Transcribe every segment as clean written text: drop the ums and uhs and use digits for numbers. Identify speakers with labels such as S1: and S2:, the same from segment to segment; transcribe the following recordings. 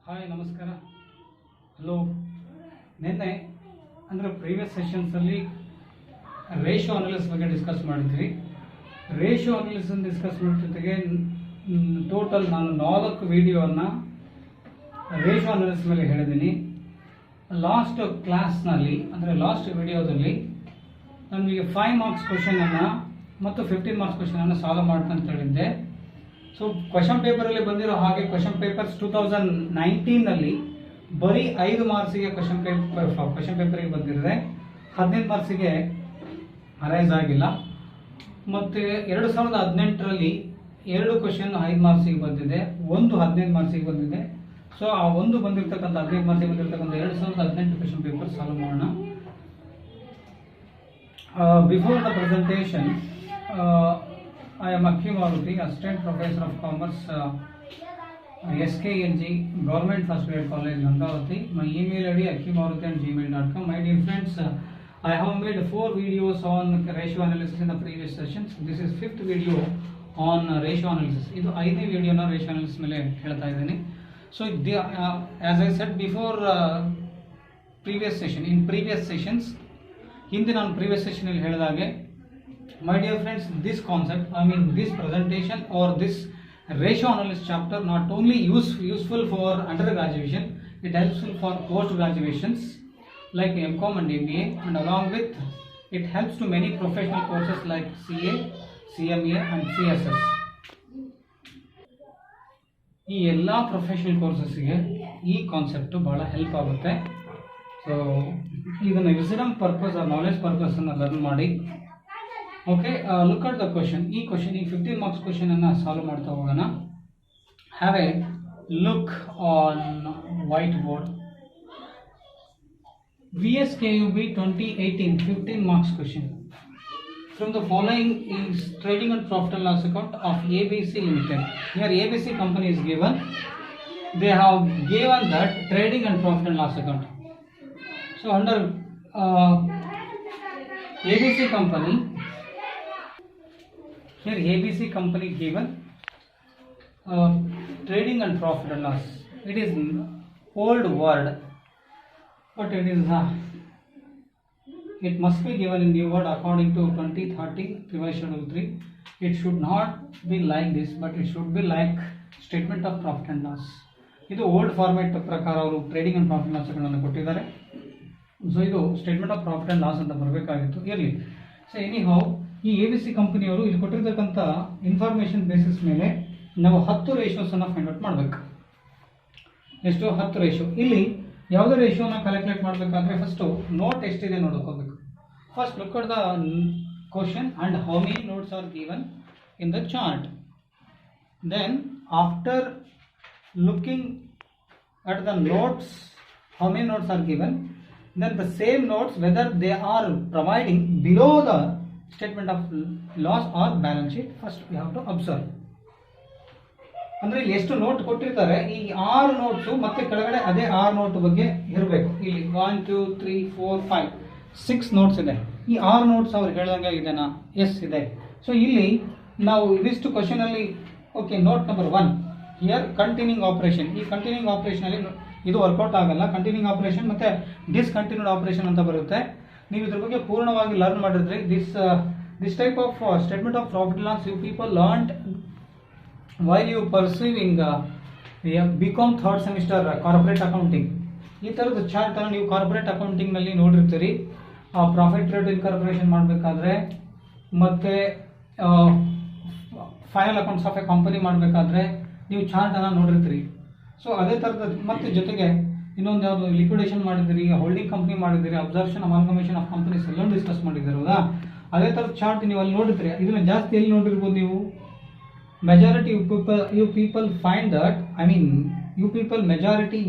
S1: Hi ನಮಸ್ಕಾರ. Hello. ನಿನ್ನೆ ಅಂದರೆ ಪ್ರೀವಿಯಸ್ ಸೆಷನ್ಸಲ್ಲಿ ರೇಷಿಯೋ ಅನಾಲಿಸಿಸ್ ಬಗ್ಗೆ ಡಿಸ್ಕಸ್ ಮಾಡಿದ್ವಿ. ರೇಷಿಯೋ ಅನಾಲಿಸಿಸ್ ಡಿಸ್ಕಸ್ ಮಾಡಿದ ಜೊತೆಗೆ ಟೋಟಲ್ ನಾನು 4 ವಿಡಿಯೋವನ್ನು ರೇಷಿಯೋ ಅನಾಲಿಸಿಸ್ ಮೇಲೆ ಹೇಳಿದ್ದೀನಿ. ಲಾಸ್ಟ್ ಕ್ಲಾಸ್ನಲ್ಲಿ ಅಂದರೆ ಲಾಸ್ಟ್ ವಿಡಿಯೋದಲ್ಲಿ ನಮಗೆ 5 ಮಾರ್ಕ್ಸ್ ಕ್ವಶನನ್ನು ಮತ್ತು 15 ಮಾರ್ಕ್ಸ್ ಕ್ವಶನನ್ನು ಸಾಲ್ವ್ ಮಾಡ್ತಾ ಅಂತ ಹೇಳಿದ್ದೆ. ಸೊ ಕ್ವಶನ್ ಪೇಪರಲ್ಲಿ ಬಂದಿರೋ ಹಾಗೆ ಕ್ವಶನ್ ಪೇಪರ್ಸ್ 2019ನಲ್ಲಿ ಬರೀ 5 ಮಾರ್ಕ್ಸಿಗೆ ಕ್ವಶನ್ ಪೇಪರಿಗೆ ಬಂದಿರುತ್ತೆ, 15 ಮಾರ್ಕ್ಸಿಗೆ ಅರೈಸ್ ಆಗಿಲ್ಲ. ಮತ್ತು 2018ರಲ್ಲಿ 2 ಕ್ವಶನ್ 5 ಮಾರ್ಕ್ಸಿಗೆ ಬಂದಿದೆ, ಒಂದು 15 ಮಾರ್ಕ್ಸಿಗೆ ಬಂದಿದೆ. ಸೊ ಆ ಒಂದು ಬಂದಿರತಕ್ಕಂಥ 15 ಮಾರ್ಕ್ಸಿಗೆ ಬಂದಿರತಕ್ಕಂಥ 2018 ಕ್ವಶನ್ ಪೇಪರ್ ಸಾಲ್ವ್ ಮಾಡೋಣ. Before the presentation I am Akhil Maruti, Assistant Professor of Commerce, SKNG, Government First Grade College, Gangavati. My email ID akhilmaruti@gmail.com. My dear friends, I have made 4 videos on ratio analysis in the previous sessions. This is 5th video on ratio analysis. This is 5th video on ratio analysis ಮೇಲೆ ಹೇಳ್ತಾ ಇದ್ದೀನಿ. So as I said before, previous sessions, ಹಿಂದೆ ನಾನು previous session ಅಲ್ಲಿ ಹೇಳಿದಾಗೆ, my dear friends, this concept, this presentation or this ratio analysis chapter not only useful for undergraduation, it helpful for post graduations like MCom and MBA, and along with it helps to many professional courses like CA, CMA and CSS. ಈ ಎಲ್ಲ professional ಕೋರ್ಸಸ್ಗೆ ಈ concept ಬಹಳ help ಆಗುತ್ತೆ. So ಇದನ್ನು ವಿಸಿಡಮ್ purpose R knowledge purpose ಅನ್ನು learn ಮಾಡಿ. Okay, look at the question. ಈ 15 marks question ಅನ್ನು ಸಾಲ್ವ್ ಮಾಡ್ತಾ ಹೋಗೋಣ. Have A look on white board. VSKUB 2018 15 marks question. From the following is trading and profit and loss account of ABC Limited. Here ABC company is given. They have given that trading and profit and loss account. So under ABC company, here ABC company given trading and profit and loss. It is old word, but it must be given in new word according to 2013 revised schedule 3. It should not be like this, but it should be like statement of profit and loss. ಇದು old format ಪ್ರಕಾರ ಅವರು trading and profit loss ಅನ್ನು ಕೊಟ್ಟಿದ್ದಾರೆ. So ಇದು statement of profit and loss ಅಂತ ಬರಬೇಕಾಗಿತ್ತು, ಇರಲಿ. So any how, ಈ ABC ಕಂಪನಿಯವರು ಇಲ್ಲಿ ಕೊಟ್ಟಿರ್ತಕ್ಕಂಥ ಇನ್ಫಾರ್ಮೇಷನ್ ಬೇಸಿಸ್ ಮೇಲೆ ನಾವು 10 ರೇಷಿಯೋಸನ್ನು ಫೈಂಡ್ ಔಟ್ ಮಾಡಬೇಕು. ಎಷ್ಟು? 10 ರೇಷಿಯೋ. ಇಲ್ಲಿ ಯಾವುದೇ ರೇಷಿಯೋನ ಕ್ಯಾಲ್ಕುಲೇಟ್ ಮಾಡಬೇಕಾದ್ರೆ ಫಸ್ಟು ನೋಟ್ ಎಷ್ಟಿದೆ ನೋಡ್ಕೋಬೇಕು. First look at the question and how many notes are given in the chart. Then after looking at the notes, how many notes are given, then the same notes whether they are providing below the statement of loss or balance sheet, first we have to observe. ಅಂದರೆ ಇಲ್ಲಿ ಎಷ್ಟು note ಕೊಟ್ಟಿರ್ತಾರೆ, ಈ 6 notes ಮತ್ತೆ ಕೆಳಗಡೆ ಅದೇ 6 note ಬಗ್ಗೆ ಇರಬೇಕು. ಇಲ್ಲಿ 1 2 3 4 5 6 ನೋಟ್ಸ್ ಇದೆ. ಈ 6 ನೋಟ್ಸ್ ಅವ್ರು ಹೇಳ್ದಂಗೆ ಇದೆನಾ? ಎಸ್ ಇದೆ. ಸೊ ಇಲ್ಲಿ ನಾವು ಇದಿಷ್ಟು ಕ್ವಶನಲ್ಲಿ okay, note number 1 here continuing operation. ಈ ಕಂಟಿನ್ಯೂಯಿಂಗ್ ಆಪರೇಷನಲ್ಲಿ ಇದು ವರ್ಕೌಟ್ ಆಗಲ್ಲ. ಕಂಟಿನ್ಯೂಯಿಂಗ್ ಆಪರೇಷನ್ ಮತ್ತು ಡಿಸ್ಕಂಟಿನ್ಯೂಡ್ ಆಪರೇಷನ್ ಅಂತ ಬರುತ್ತೆ. ನೀವು ಇದ್ರ ಬಗ್ಗೆ ಪೂರ್ಣವಾಗಿ ಲರ್ನ್ ಮಾಡಿದ್ರೆ this type of statement of profit loss you people learned while you pursuing BCom 3rd semester corporate accounting. ಈ ಥರದ ಚಾರ್ಟನ್ನು ನೀವು ಕಾರ್ಪೊರೇಟ್ ಅಕೌಂಟಿಂಗ್ನಲ್ಲಿ ನೋಡಿರ್ತೀರಿ. ಪ್ರಾಫಿಟ್ ರೇಟ್ ಇನ್ಕಾರ್ಪೊರೇಷನ್ ಮಾಡಬೇಕಾದ್ರೆ ಮತ್ತು final accounts of a company ಮಾಡಬೇಕಾದ್ರೆ ನೀವು ಚಾರ್ಟನ್ನು ನೋಡಿರ್ತೀರಿ. ಸೊ ಅದೇ ಥರದ ಮತ್ತೆ ಜೊತೆಗೆ ಇನ್ನೊಂದು ಯಾವುದು ಲಿಕ್ವಿಡೇಷನ್ ಮಾಡಿದ್ದೀರಿ, ಹೋಲ್ಡಿಂಗ್ ಕಂಪ್ನಿ ಮಾಡಿದ್ದೀರಿ, ಅಬ್ಸರ್ಪ್ಷನ್ ಅಮಾಲ್ಗಮೇಷನ್ ಆಫ್ ಕಂಪನೀಸ್ ಎಲ್ಲ ಡಿಸ್ಕಸ್ ಮಾಡಿದ್ದೀರಲ್ಲ, ಅದೇ ಥರದ ಚಾರ್ಟ್ ನೀವು ಅಲ್ಲಿ ನೋಡಿರ್ತೀರಿ. ಇದನ್ನು ಜಾಸ್ತಿ ಎಲ್ಲಿ ನೋಡಿರ್ಬೋದು ನೀವು? Majority you people find that,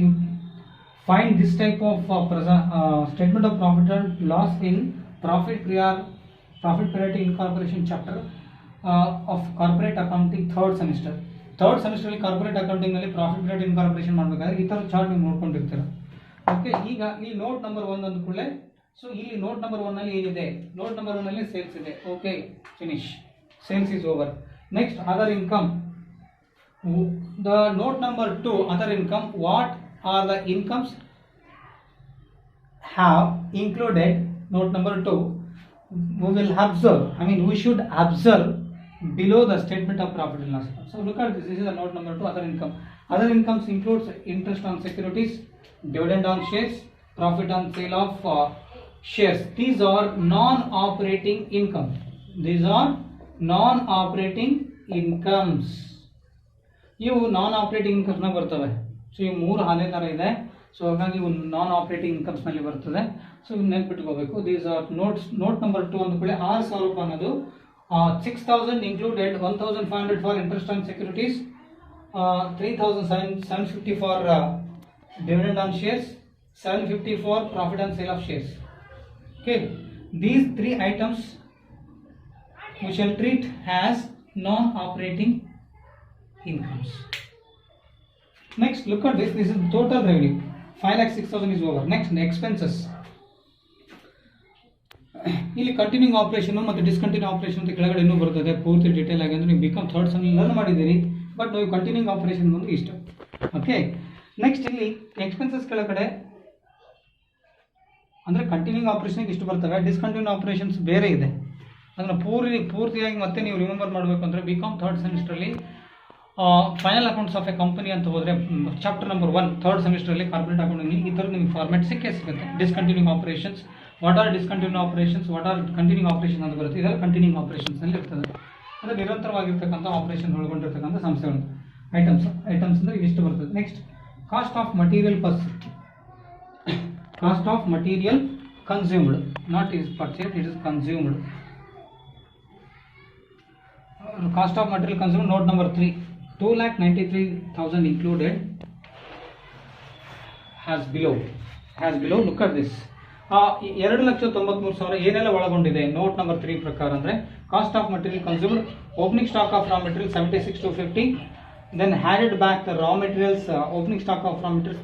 S1: you find this type of statement of profit and loss in profit priority incorporation chapter of corporate accounting 3rd semester. 3rd ಸೆಮಿಸ್ಟರ್ಲಿ ಕಾರ್ಪೊರೇಟ್ ಅಕೌಂಟಿಂಗ್ನಲ್ಲಿ ಪ್ರಾಫಿಟ್ ಪಿರಿಯಡ್ ಇನ್ಕಾರ್ಪೊರೇಷನ್ ಮಾಡಬೇಕಾದ್ರೆ ಈ ಥರ ಚಾರ್ಟ್ ನೀವು ನೋಡ್ಕೊಂಡಿರ್ತೀರ. Okay, ಈಗ ಇಲ್ಲಿ note number 1 ಅಂದ್ಕೊಳ್ಳೆ. ಸೊ ಇಲ್ಲಿ ನೋಟ್ ನಂಬರ್ 1ನಲ್ಲಿ ಏನಿದೆ? ನೋಟ್ ನಂಬರ್ 1ನಲ್ಲಿ ಸೇಲ್ಸ್ ಇದೆ. Okay, finish. Sales is over. Next other income. The note number 2, other income, what are the incomes have included? Note number 2, we will observe, we should observe below the statement of profit and loss. So look at this, this is the note number 2, other income. Other incomes includes interest on securities, dividend on shares, profit on sale of shares. These are non-operating income. These are non-operating incomes. ಇವು ನಾನ್ operating ಇನ್ಕಮ್ಸ್ನ ಬರ್ತವೆ. So ಇವು ಮೂರು ಅದೇ ಥರ ಇದೆ. So ಹಾಗಾಗಿ ಇವು ನಾನ್ operating ಇನ್ಕಮ್ಸ್ನಲ್ಲಿ ಬರ್ತದೆ. ಸೊ ಇವು ನೆನ್ಪಿಟ್ಕೋಬೇಕು. ದೀಸ್ ಆರ್ ನೋಟ್ ನಂಬರ್ 2 ಅಂದ್ಕೊಳ್ಳಿ. 6,000 ರೂಪಾಯಿ ಅನ್ನೋದು 6,000 included 1,500 for interest on securities, 3,750 for dividend on shares, 750 for profit on sale of shares. Okay, these 3 items we shall treat as non-operating incomes. Next, look at this. This is total revenue. 5,06,000 is over. Next, expenses. ಇಲ್ಲಿ continuing operation ಮತ್ತು discontinue operation ಅಂತ ಕೆಳಗಡೆ ಇನ್ನೂ ಬರ್ತದೆ. ಪೂರ್ತಿ detail ಆಗಿ ಅಂದರೆ ನೀವು ಬಿಕಾಮ್ ಥರ್ಡ್ ಸೆಮ್ ಲರ್ನ್ ಮಾಡಿದ್ದೀರಿ, ಬಟ್ ನೀವು ಕಂಟಿನ್ಯೂಯಿಂಗ್ ಆಪರೇಷನ್ ಬಂದು ಇಷ್ಟ. ಓಕೆ, ನೆಕ್ಸ್ಟ್ ಇಲ್ಲಿ ಎಕ್ಸ್ಪೆನ್ಸಸ್ ಕೆಳಗಡೆ ಅಂದರೆ ಕಂಟಿನ್ಯೂಯಿಂಗ್ ಆಪರೇಷನ್ಗೆ ಇಷ್ಟು ಬರ್ತವೆ. ಡಿಸ್ಕಂಟಿನ್ಯೂ ಆಪರೇಷನ್ಸ್ ಬೇರೆ ಇದೆ. ಅದನ್ನು ಪೂರ್ತಿಯಾಗಿ ಮತ್ತೆ ನೀವು ರಿಮೆಂಬರ್ ಮಾಡಬೇಕು ಅಂದರೆ ಬಿಕಾಮ್ ಥರ್ಡ್ ಸೆಮಿಸ್ಟ್ರಲ್ಲಿ final accounts of a company ಅಂತ ಹೋದರೆ ಚಾಪ್ಟರ್ ನಂಬರ್ 1 ಥರ್ಡ್ ಸೆಮಿಸ್ಟ್ರಲ್ಲಿ ಕಾರ್ಪೊರೇಟ್ ಅಕೌಂಟಿಂಗ್ ಈ ಥರ ನಿಮಗೆ ಫಾರ್ಮೆಟ್ ಸಿಗುತ್ತೆ. Discontinuing operations, what are discontinue operations, what are continuing operation ಅಂತ ಬರುತ್ತೆ. ಇದೆಲ್ಲ ಕಂಟಿನ್ಯೂಯಿಂಗ್ ಆಪರೇಷನ್ಸ್ನಲ್ಲಿ ಇರ್ತದೆ. ಅಂದರೆ ನಿರಂತರವಾಗಿರ್ತಕ್ಕಂಥ ಆಪರೇಷನ್ ಒಳಗೊಂಡಿರ್ತಕ್ಕಂಥ ಸಂಸ್ಥೆಗಳು. ಐಟಮ್ಸ್ ಅಂದರೆ ಇಷ್ಟು ಬರ್ತದೆ. Next, cost of material cost of material consumed, not is purchased, it is consumed. Cost of material consumed, note number 3, 2,93,000 included as below. Look at this. 2,93,000 ಏನೆಲ್ಲ ಒಳಗೊಂಡಿದೆ ನೋಟ್ ನಂಬರ್ 3 ಪ್ರಕಾರ ಅಂದರೆ cost of material consumed, opening stock of raw material 76,250, then added back the raw materials, opening stock of raw materials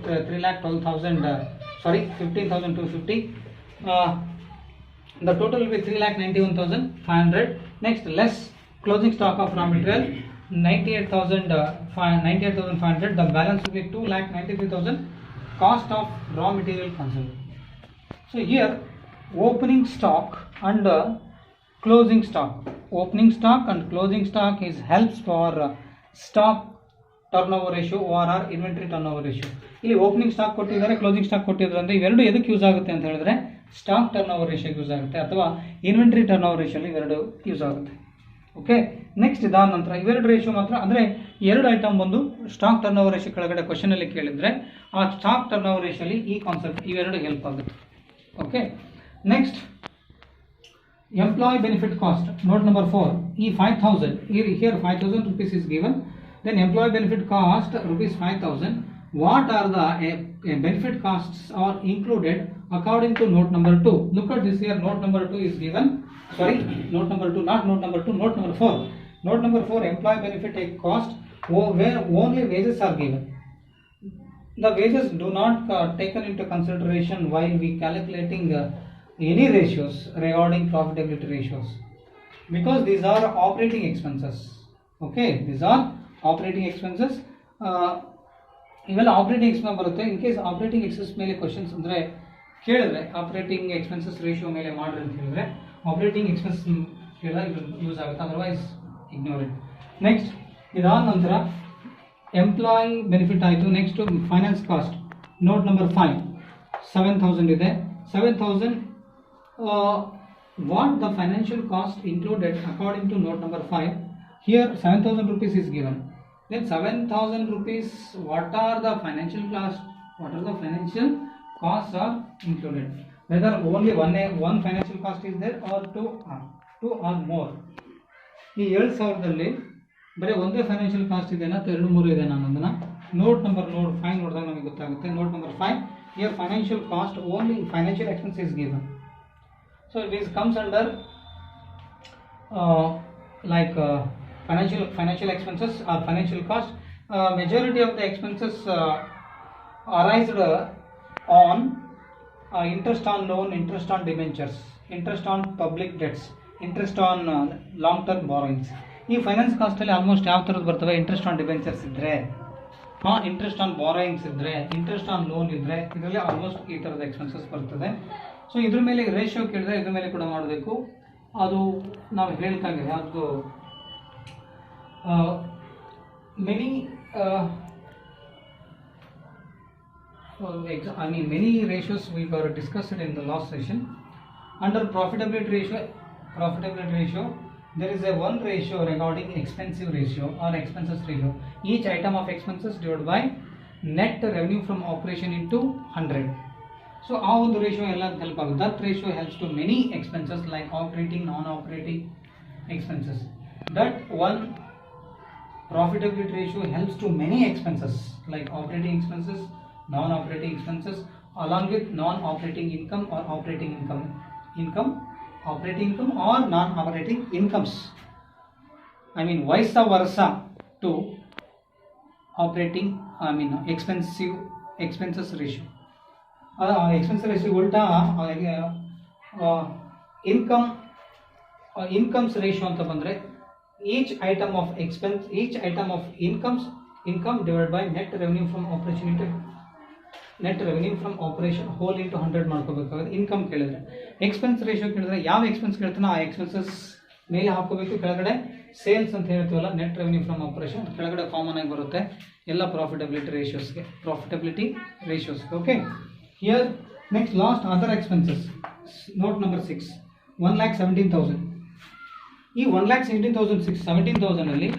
S1: 15,250. The total will be 3,91,500. Next, less closing stock of raw material 98,500. The balance will be 2,93,000 cost of raw material consumed. So here opening stock and closing stock. Opening stock and closing stock is helps for stock turnover ratio or inventory turnover ratio. ಇಲ್ಲಿ opening stock ಕೊಟ್ಟಿದ್ದಾರೆ, closing stock ಕೊಟ್ಟಿದ್ದಾರೆ ಅಂದರೆ ಇವೆರಡು ಎದಕ್ಕೆ use ಆಗುತ್ತೆ ಅಂತ ಹೇಳಿದ್ರೆ stock turn over ರೇಷಿಯೋಗೆ use ಆಗುತ್ತೆ ಅಥವಾ ಇನ್ವೆಂಟರಿ ಟರ್ನ್ ಓವರ್ ರೇಷಿಯೋಲಿ ಇವೆರಡು ಯೂಸ್ ಆಗುತ್ತೆ. ಓಕೆ, ನೆಕ್ಸ್ಟ್ ಇದಾದ ನಂತರ ಇವೆರಡು ರೇಷಿಯೋ ಮಾತ್ರ ಅಂದರೆ ಎರಡು ಐಟಮ್ ಬಂದು ಸ್ಟಾಕ್ ಟರ್ನ್ ಓವರ್ ರೇಷಿಯೋ ಕೆಳಗಡೆ ಕ್ವಶನಲ್ಲಿ ಕೇಳಿದರೆ ಆ ಸ್ಟಾಕ್ ಟರ್ನ್ ಓವರ್ ರೇಷಿಯೋಲಿ ಈ ಕಾನ್ಸೆಪ್ಟ್ ಇವೆರಡು ಹೆಲ್ಪ್ ಆಗುತ್ತೆ. Okay, next employee benefit cost, note number 4. ಈ 5,000 here 5,000 rupees is given. Then employee benefit cost rupees 5,000. What are the benefit costs are included according to note number 2? Look at this here. Note number 2 is given. Sorry, note number 2, not note number 2. Note number 4. Note number 4. Employee benefit cost where only wages are given. The wages do not taken into consideration while we calculating any ratios regarding profitability ratios because these are operating expenses. Okay, these are operating expenses. ಇವೆಲ್ಲ operating expense ಬರುತ್ತೆ. In case operating expense ಮೇಲೆ questions ಅಂದರೆ ಕೇಳಿದ್ರೆ operating expenses ratio ಮೇಲೆ ಮಾಡ್ರಿ ಅಂತ ಹೇಳಿದ್ರೆ operating expense ಕೇಳಿದ್ರೆ ಇದು ಯೂಸ್ ಆಗುತ್ತೆ, ಅದರ್ವೈಸ್ ಇಗ್ನೋರ್ ಇಟ್. ನೆಕ್ಸ್ಟ್ ಇದಾದ ನಂತರ ಎಂಪ್ಲಾಯಿ ಬೆನಿಫಿಟ್ ಆಯಿತು. Next finance cost, note number 5 7,000 ಇದೆ. 7,000 what the financial cost included according to note number 5. Here 7,000 rupees is given. Then 7,000 rupees, what are the financial costs? What are the financial costs are included? Whether only one financial cost is there or two or more. ಈ 7,000ದಲ್ಲಿ ಬರೀ ಒಂದೇ financial cost ಇದೆನಾ ಅಥವಾ 2-3 ಇದೆನಾ ಅನ್ನೋದನ್ನ note number 5 ನೋಡಿದಾಗ ನಮಗೆ ಗೊತ್ತಾಗುತ್ತೆ. Note number 5, here financial cost only financial expense is given. So this comes under financial expenses or financial cost. Majority of the expenses arised on interest on loan, interest on debentures, interest on public debts, interest on long term borrowings. ಈ finance ಕಾಸ್ಟಲ್ಲಿ almost ಯಾವ ಥರದ್ದು ಬರ್ತವೆ? Interest on debentures ಇದ್ದರೆ, interest on borrowings ಇದ್ದರೆ, interest on loan ಇದ್ದರೆ, ಇದರಲ್ಲಿ almost ಈ ಥರದ ಎಕ್ಸ್ಪೆನ್ಸಸ್ ಬರ್ತದೆ. ಸೊ ಇದ್ರ ಮೇಲೆ ರೇಷಿಯೋ ಕೇಳಿದ್ರೆ ಇದ್ರ ಮೇಲೆ ಕೂಡ ಮಾಡಬೇಕು. ಅದು ನಾವು ಹೇಳ್ತಾಗೆ ಅದು many many ratios we were discussed in the last session. Under profitability ratio there is a one ratio regarding expensive ratio or expenses ratio. Each item of expenses divided by net revenue from operation into 100. So how the ratio help out? That ratio helps to many expenses like operating, non-operating expenses. That one profitability ratio helps to many expenses like operating expenses, non-operating expenses, along with non-operating income or operating income, operating income or non-operating incomes. I mean vice versa to operating, expenses ratio. Expense ratio ulta incomes ratio anta bandre each item of expense, each item of income divided by net revenue from operation into net revenue from operation whole into 100 ಮಾಡ್ಕೋಬೇಕಾಗುತ್ತೆ. Income ಕೇಳಿದ್ರೆ expense ratio ಕೇಳಿದ್ರೆ ಯಾವ expense ಕೇಳ್ತಾನೋ ಆ expenses ಮೇಲೆ ಹಾಕೋಬೇಕು. ಕೆಳಗಡೆ sales ಅಂತ ಹೇಳ್ತೀವಲ್ಲ, ನೆಟ್ ರೆವೆನ್ಯೂ ಫ್ರಮ್ ಆಪರೇಷನ್ ಕೆಳಗಡೆ ಕಾಮನ್ ಆಗಿ ಬರುತ್ತೆ ಎಲ್ಲ ಪ್ರಾಫಿಟಬಿಲಿಟಿ ರೇಷಿಯೋಸ್ಗೆ. Okay, here next last other expenses, note number 6, 1,17,000. ಈ 1,17,000 ಅಲ್ಲಿ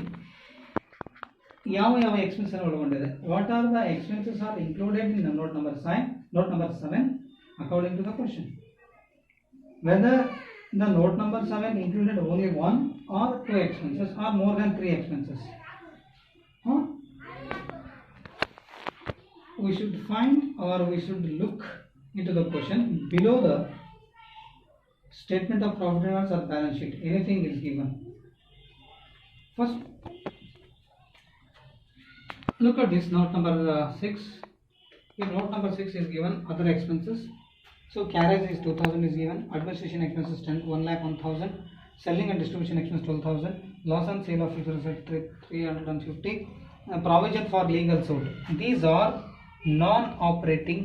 S1: ಯಾವ ಎಕ್ಸ್ಪೆನ್ಸ್ ಒಳಗೊಂಡಿದೆ? What are the expenses are included in note number 7 according to the question. Whether the note number 7 included only 1 or 2 expenses or more than 3 expenses. We should find or we should look into the question below the statement of profit and loss or balance sheet. Anything is given. First, look at this note number 6. In note number 6 is given other expenses. So carriage is 2,000 is given, administration expenses 1,01,000, selling and distribution expense 12,000, loss on sale of 350, provision for legal suit. These are non-operating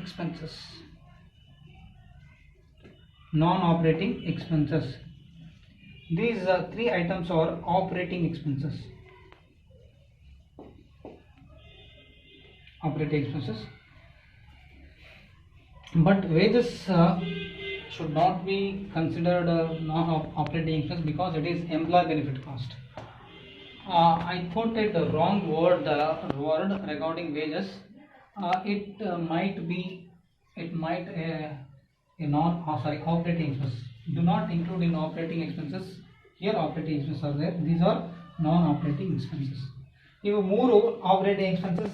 S1: expenses. Non-operating expenses. These 3 items are operating expenses. Operating expenses. But wages should not be considered non-operating expense because it is employee benefit cost. I put it the wrong word regarding wages. It might operating expenses. Do not include in operating expenses. Here operating expenses are there. These are non-operating expenses. Ivu mooru operating expenses.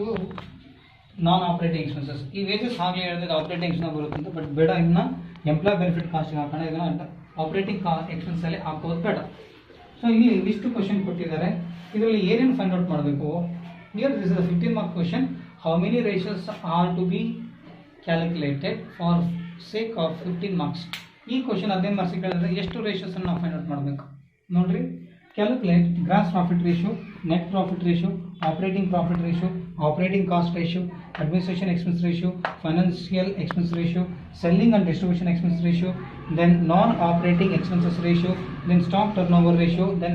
S1: Ivu non-operating expenses. ಈ wages ಆಗಲೇ ಹೇಳಿದ್ರೆ operating expense ಬರುತ್ತೆ ಅಂತ, but ಬೇಡ, ಇನ್ನು employee benefit cost ಹಾಕೋಣ, ಇದನ್ನ operating expense ಅಲ್ಲಿ ಹಾಕೋದು ಬೇಡ. ಸೊ ಇಲ್ಲಿ ಇಷ್ಟು ಕ್ವಶನ್ ಕೊಟ್ಟಿದ್ದಾರೆ, ಇದರಲ್ಲಿ ಏನೇನು ಫೈಂಡ್ ಔಟ್ ಮಾಡಬೇಕು? Here this is 15 mark question. How many ratios are to be calculated for sake of 15 marks. ಈ ಕ್ವಶನ್ 15 ಮಾರ್ಕ್ಸ್ ಕೇಳಿದ್ರೆ ಎಷ್ಟು ರೇಷಿಯೋಸ್ ಅನ್ನು ನಾವು ಫೈಂಡ್ ಔಟ್ ಮಾಡಬೇಕು ನೋಡ್ರಿ. Calculate gross profit ratio, net profit ratio, operating profit ratio, operating cost ratio, administration expense ratio, financial expense ratio, selling and distribution expense ratio, then non-operating expenses ratio, then stock turnover ratio, then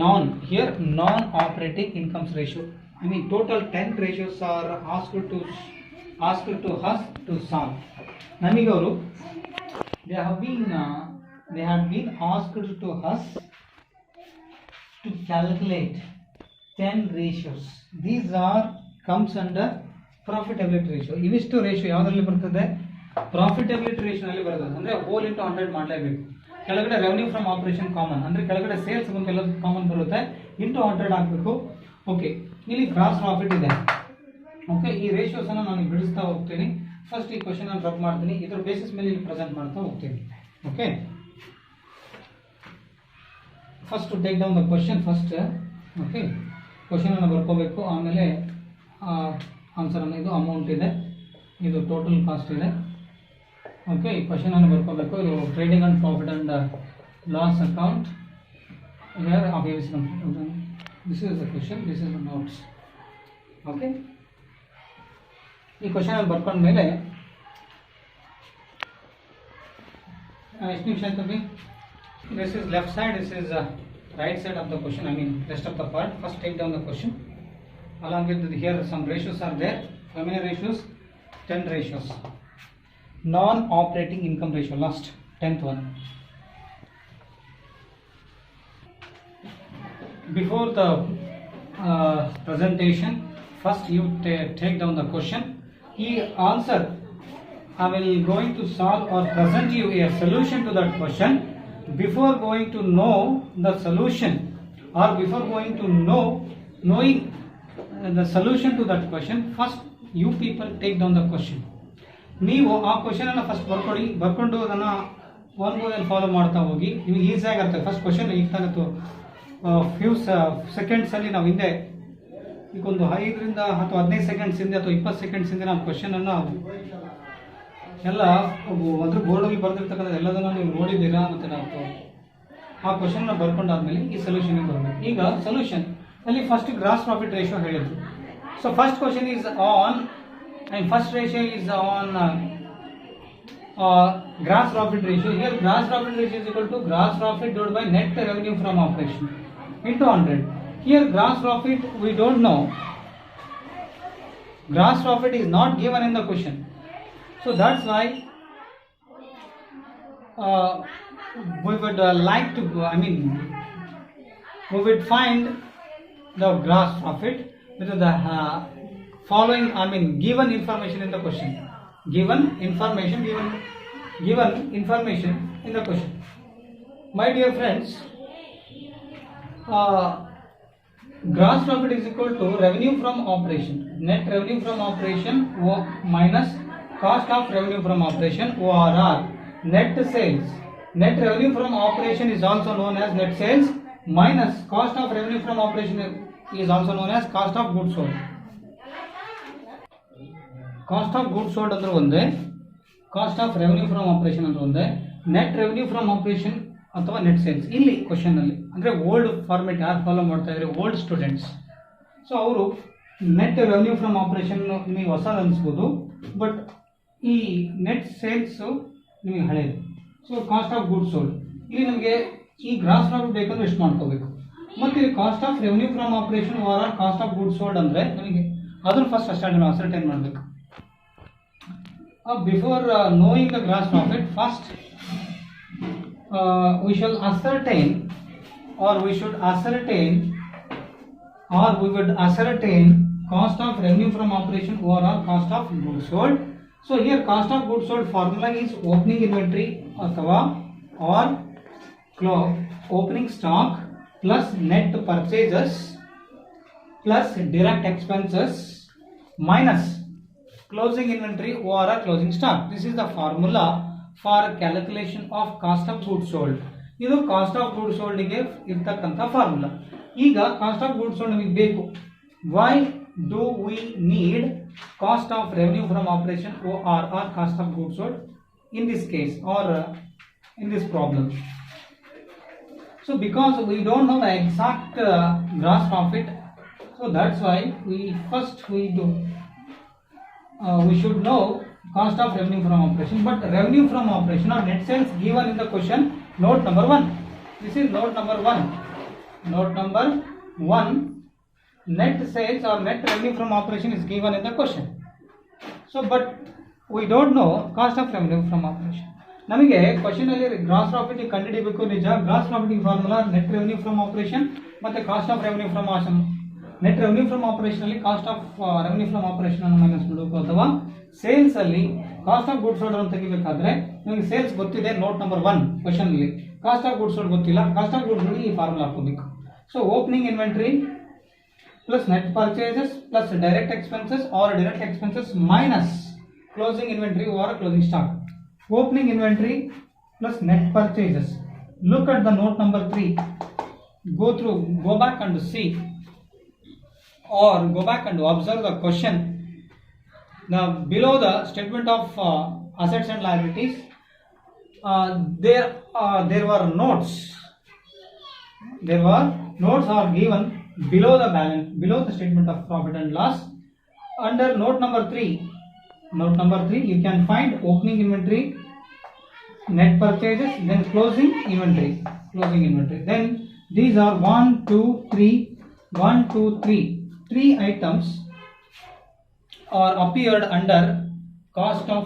S1: non-operating incomes ratio. I mean total 10 ratios are asked to us to solve. Namige avaru they have been asked to us to calculate 10 ratios. These are comes under profitability ratio. ಇವಿಷ್ಟು ratio ಯಾವುದರಲ್ಲಿ ಬರ್ತದೆ? Profitability ರೇಷಿಯೋನಲ್ಲಿ ಬರ್ತದೆ. ಅಂದರೆ hole into 100 ಮಾಡಲೇಬೇಕು. ಕೆಳಗಡೆ revenue from operation common, ಅಂದರೆ ಕೆಳಗಡೆ sales ಬಂದು ಎಲ್ಲ ಕಾಮನ್ ಬರುತ್ತೆ, ಇಂಟು 100 ಹಾಕಬೇಕು. ಓಕೆ, ಇಲ್ಲಿ ಗ್ರಾಸ್ ಪ್ರಾಫಿಟ್ ಇದೆ. ಓಕೆ, ಈ ರೇಷಿಯೋಸ್ ಅನ್ನು ನಾನು ಬಿಡಿಸ್ತಾ ಹೋಗ್ತೀನಿ. ಫಸ್ಟ್ ಈ ಕ್ವಶನ್ ನಾನು ರಬ್ ಮಾಡ್ತೀನಿ, ಇದರ ಬೇಸಿಸ್ ಮೇಲೆ ಇಲ್ಲಿ ಪ್ರೆಸೆಂಟ್ ಮಾಡ್ತಾ ಹೋಗ್ತೀನಿ. Okay, first to take down the question first. Okay, ಕ್ವಶನನ್ನು ಬರ್ಕೋಬೇಕು, ಆಮೇಲೆ ಆನ್ಸರನ್ನು, ಇದು ಅಮೌಂಟ್ ಇದೆ, ಇದು ಟೋಟಲ್ ಕಾಸ್ಟ್ ಇದೆ. ಓಕೆ, ಈ ಕ್ವಶನನ್ನು ಬರ್ಕೋಬೇಕು. ಇದು trading and profit and loss account. Here obviously complete. This is the question, this is the notes. Okay, ಈ ಕ್ವಶನ್ ಅಲ್ಲಿ ಬರ್ಕೊಂಡ ಮೇಲೆ ಎಷ್ಟು ನಿಮಿಷ ಆಯ್ತು B? This is left side, this is right side of the question, I mean rest of the part. First take down the question. Along with here some ratios are there. How many ratios? 10 ratios. Non-operating income ratio, last 10th one. Before the presentation, first you take down the question. He answer, I will going to solve or present you a solution to that question. Before going to know the solution or before going to knowing the solution to that question, first you people take down the question. ನೀವು ಆ question ಅನ್ನು first ಬರ್ಕೊಂಡು ಅದನ್ನು one by one follow ಮಾಡ್ತಾ ಹೋಗಿ ನಿಮಗೆ ಈಸಿಯಾಗಿ ಆಗ್ತದೆ. ಫಸ್ಟ್ ಕ್ವಶನ್ ಈಗ ತಾನೆ ಫ್ಯೂ ಸೆಕೆಂಡ್ಸಲ್ಲಿ ನಾವು ಹಿಂದೆ ಈಗ ಒಂದು 5ರಿಂದ ಅಥವಾ 15 ಸೆಕೆಂಡ್ಸ್ ಹಿಂದೆ ಅಥವಾ 20 ಸೆಕೆಂಡ್ಸ್ ಹಿಂದೆ ನಾವು ಕ್ವಶನನ್ನು ಎಲ್ಲ ಅದ್ರ ಬೋರ್ಡಲ್ಲಿ ಬರೆದಿರ್ತಕ್ಕಂಥ ಎಲ್ಲದನ್ನು ನೀವು ನೋಡಿದ್ದೀರಾ. ಮತ್ತು ನಾವು ಆ ಕ್ವಶನ್ನ ಬರ್ಕೊಂಡಾದ್ಮೇಲೆ ಈ ಸೊಲ್ಯೂಷನ್ಗೆ ಬರಬೇಕು. ಈಗ ಸೊಲ್ಯೂಷನ್ ಅಲ್ಲಿ ಫಸ್ಟ್ ಗ್ರಾಸ್ ಪ್ರಾಫಿಟ್ ರೇಷಿಯೋ ಹೇಳಿದ್ರು. So first question is on and first ratio is on gross profit ratio. Here gross profit ratio is equal to gross profit divided by net revenue from operation into 100. Here gross profit we don't know. Gross profit is not given in the question. So that's why we would like to we would find the gross profit with the following, given information in the question. Given information in the question. My dear friends, gross profit is equal to revenue from operation. Net revenue from operation minus cost of revenue from operation, ORR. Net sales. Net revenue from operation is also known as net sales minus cost of revenue from operation is also known as cost of goods sold. Cost of goods sold ಅಂದ್ರೆ ಒಂದೇ, cost of revenue from operation ಅಂದ್ರೆ ಒಂದೇ, net revenue from operation ಅಥವಾ net sales. ಇಲ್ಲಿ ಕ್ವಶನಲ್ಲಿ ಅಂದರೆ old format ಯಾರು follow ಮಾಡ್ತಾ ಇದ್ದಾರೆ, ಓಲ್ಡ್ ಸ್ಟೂಡೆಂಟ್ಸ್. ಸೊ ಅವರು ನೆಟ್ ರೆವೆನ್ಯೂ ಫ್ರಮ್ ಆಪರೇಷನ್ ನಿಮಗೆ ಹೊಸದು ಅನಿಸ್ಬೋದು, ಬಟ್ ಈ ನೆಟ್ ಸೇಲ್ಸು ನಿಮಗೆ ಹಳೇದು. So cost of goods sold ಇಲ್ಲಿ ನಮಗೆ ಈ ಗ್ರಾಸ್ ಪ್ರಾಫಿಟ್ ಬೇಕಂದ್ರೆ ಎಷ್ಟು ಮಾಡ್ಕೋಬೇಕು. ಮತ್ತು ಇಲ್ಲಿ cost of revenue from operation R cost of goods sold ಅಂದರೆ ನಮಗೆ ಅದನ್ನು ಫಸ್ಟ್ ಅಸರ್ಟೈನ್ ಮಾಡಬೇಕು. Before knowing the gross profit, first we shall ascertain or we should ascertain or we would ascertain cost of revenue from operation overall cost of goods sold. So here cost of goods sold formula is opening inventory ಅಥವಾ or opening stock plus net purchases plus direct expenses minus closing inventory or closing stock. This is the formula for calculation of cost of goods sold. ಇದು cost of goods ಸೋಲ್ಡ್ಗೆ ಇರ್ತಕ್ಕಂಥ formula. ಈಗ cost of goods sold ನಮಗೆ ಬೇಕು. Why do we need cost of revenue from operation OR cost of goods sold in this case or in this problem? So because we don't know the exact gross profit, so that's why we should know cost of revenue from operation. But revenue from operation or net sales given in the question, note number 1. This is note number 1. Note number 1. Net sales or net revenue from operation is given in the question. So but we don't know cost of revenue from operation. ನಮಗೆ question ಅಲ್ಲಿ gross profit ಕಂಡುಹಿಡಿಯಬೇಕು ನಿಜ. Gross profit formula net revenue from operation ಮತ್ತೆ cost of revenue from net revenue from operation ಅಲ್ಲಿ cost of revenue from operation ಅನ್ನು minus ಮಾಡಬೇಕು, ಅಥವಾ sales ಅಲ್ಲಿ ಕಾಸ್ಟ್ ಆಫ್ ಗುಡ್ಸ್ ಸೋಲ್ಡ್ ಅನ್ನು ತೆಗಿಬೇಕಾದ್ರೆ ನಿಮಗೆ ಸೇಲ್ಸ್ ಗೊತ್ತಿದೆ ನೋಟ್ ನಂಬರ್ 1 ಕ್ವಶನ್ ಅಲ್ಲಿ, ಕಾಸ್ಟ್ ಆಫ್ ಗುಡ್ಸ್ ಸೋಲ್ಡ್ ಗೊತ್ತಿಲ್ಲ. ಕಾಸ್ಟ್ ಆಫ್ ಗುಡ್ಸ್ ಸೋಲ್ಡ್ ಈ ಫಾರ್ಮುಲಾ ಹಾಕೋಬೇಕು. So opening inventory plus net purchases plus direct expenses or direct expenses minus closing inventory or closing stock. Opening inventory plus net purchases. Look at the note number 3. Go back and see, or go back and observe the question. Now below the statement of assets and liabilities, there were notes. There were notes are given below the balance, below the statement of profit and loss. Under note number 3, you can find opening inventory, net purchases, then closing inventory. Then these are 1, 2, 3, 3 items are appeared under cost of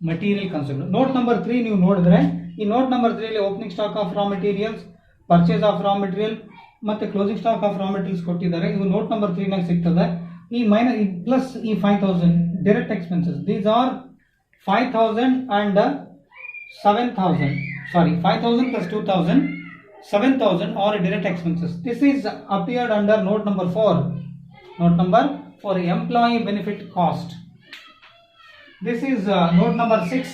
S1: material consumed. Note number 3 ನೀವು ನೋಡಿದ್ರೆ ಈ note number 3 ಅಲ್ಲಿ opening stock of raw materials, purchase of raw material ಮತ್ತೆ closing stock of raw materials ಕೊಟ್ಟಿದ್ದಾರೆ. ಇದು note number 3 ನಾಗ ಸಿಗ್ತದೆ. ಈ ಮೈನಸ್ ಪ್ಲಸ್ ಈ 5000 direct expenses. These are 5000 and 7000. Sorry, 5000 plus 2000, 7000 are direct expenses. This is appeared under note number 4. Note number 4, employee benefit cost. This is note number 6